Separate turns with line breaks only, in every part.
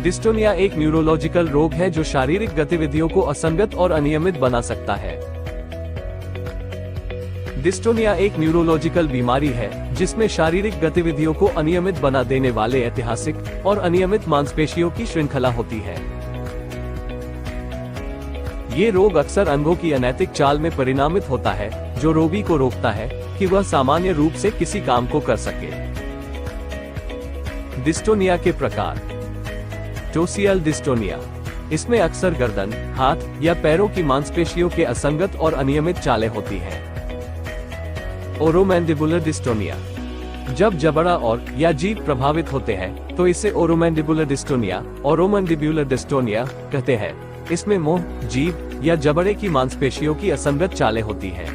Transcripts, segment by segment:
Dystonia एक neurological रोग है जो शारीरिक गतिविधियों को असंगत और अनियमित बना सकता है। डिस्टोनिया एक न्यूरोलॉजिकल बीमारी है जिसमें शारीरिक गतिविधियों को अनियमित बना देने वाले ऐतिहासिक और अनियमित मांसपेशियों की श्रृंखला होती है। ये रोग अक्सर अंगों की अनैतिक चाल में परिणामित होता है, जो रोगी को रोकता है कि वह सामान्य रूप से किसी काम को कर सके। डिस्टोनिया के प्रकार। टोसियल डिस्टोनिया, इसमें अक्सर गर्दन, हाथ या पैरों की मांसपेशियों के असंगत और अनियमित चालें होती हैं। ओरोमैंडिबुलर डिस्टोनिया, जब जबड़ा और या जीभ प्रभावित होते हैं तो इसे ओरोमैंडिबुलर डिस्टोनिया और ओरोमैंडिबुलर डिस्टोनिया कहते हैं। इसमें मुंह, जीभ या जबड़े की मांसपेशियों की असंगत चालें होती हैं।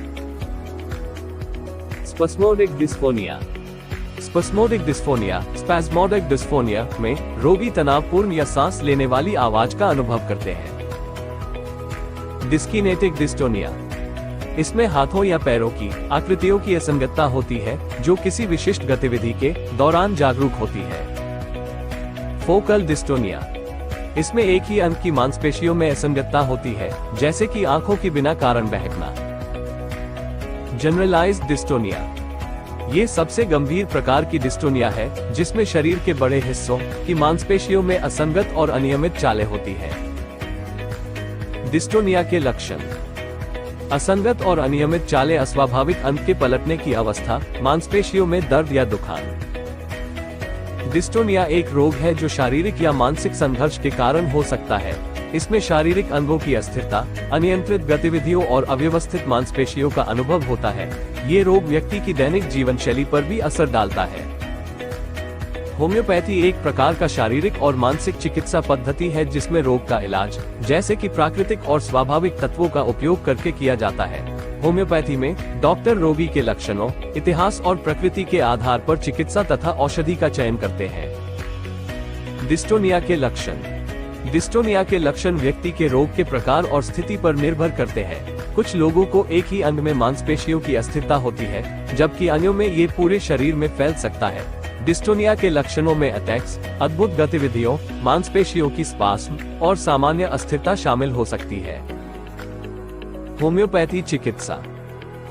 Spasmodic dysphonia. Spasmodic dysphonia, spasmodic dysphonia में रोगी तनावपूर्ण या सांस लेने वाली आवाज का अनुभव करते हैं। डिस्किनेटिक डिस्टोनिया, इसमें हाथों या पैरों की आकृतियों की असंगतता होती है जो किसी विशिष्ट गतिविधि के दौरान जागरूक होती है। फोकल डिस्टोनिया, इसमें एक ही अंग की मांसपेशियों में असंगतता होती है, जैसे कि आंखों की बिना कारण बहकना। जनरलाइज्ड डिस्टोनिया, ये सबसे गंभीर प्रकार की डिस्टोनिया है जिसमें शरीर के बड़े हिस्सों की मांसपेशियों में असंगत और अनियमित चालें होती हैं। डिस्टोनिया के लक्षण। असंगत और अनियमित चालें अस्वाभाविक अंग के पलटने की अवस्था, मांसपेशियों में दर्द या दुखान। डिस्टोनिया एक रोग है जो शारीरिक या मानसिक संघर्ष के कारण हो सकता है। इसमें शारीरिक अंगों की अस्थिरता, अनियंत्रित गतिविधियों और अव्यवस्थित मांसपेशियों का अनुभव होता है। ये रोग व्यक्ति की दैनिक जीवन शैली पर भी असर डालता है। होम्योपैथी एक प्रकार का शारीरिक और मानसिक चिकित्सा पद्धति है जिसमें रोग का इलाज, जैसे कि प्राकृतिक और स्वाभाविक तत्वों का उपयोग करके किया जाता है। होम्योपैथी में डॉक्टर रोगी के लक्षणों, इतिहास और प्रकृति के आधार पर चिकित्सा तथा औषधि का चयन करते हैं। डिस्टोनिया के लक्षण। डिस्टोनिया के लक्षण व्यक्ति के रोग के प्रकार और स्थिति पर निर्भर करते हैं। कुछ लोगों को एक ही अंग में मांसपेशियों की अस्थिरता होती है, जबकि अन्यों में ये पूरे शरीर में फैल सकता है। डिस्टोनिया के लक्षणों में अटैक्स, अद्भुत गतिविधियों, मांसपेशियों की स्पास्म और सामान्य अस्थिरता शामिल हो सकती है। होम्योपैथी चिकित्सा।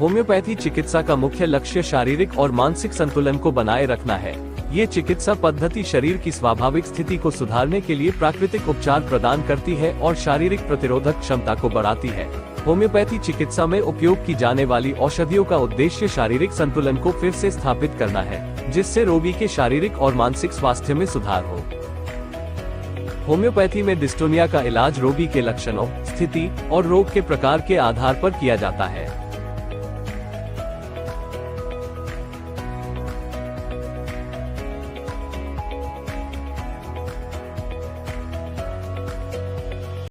होम्योपैथी चिकित्सा का मुख्य लक्ष्य शारीरिक और मानसिक संतुलन को बनाए रखना है। ये चिकित्सा पद्धति शरीर की स्वाभाविक स्थिति को सुधारने के लिए प्राकृतिक उपचार प्रदान करती है और शारीरिक प्रतिरोधक क्षमता को बढ़ाती है। होम्योपैथी चिकित्सा में उपयोग की जाने वाली औषधियों का उद्देश्य शारीरिक संतुलन को फिर से स्थापित करना है, जिससे रोगी के शारीरिक और मानसिक स्वास्थ्य में सुधार हो। होम्योपैथी में डिस्टोनिया का इलाज रोगी के लक्षणों, स्थिति और रोग के प्रकार के आधार पर किया जाता है।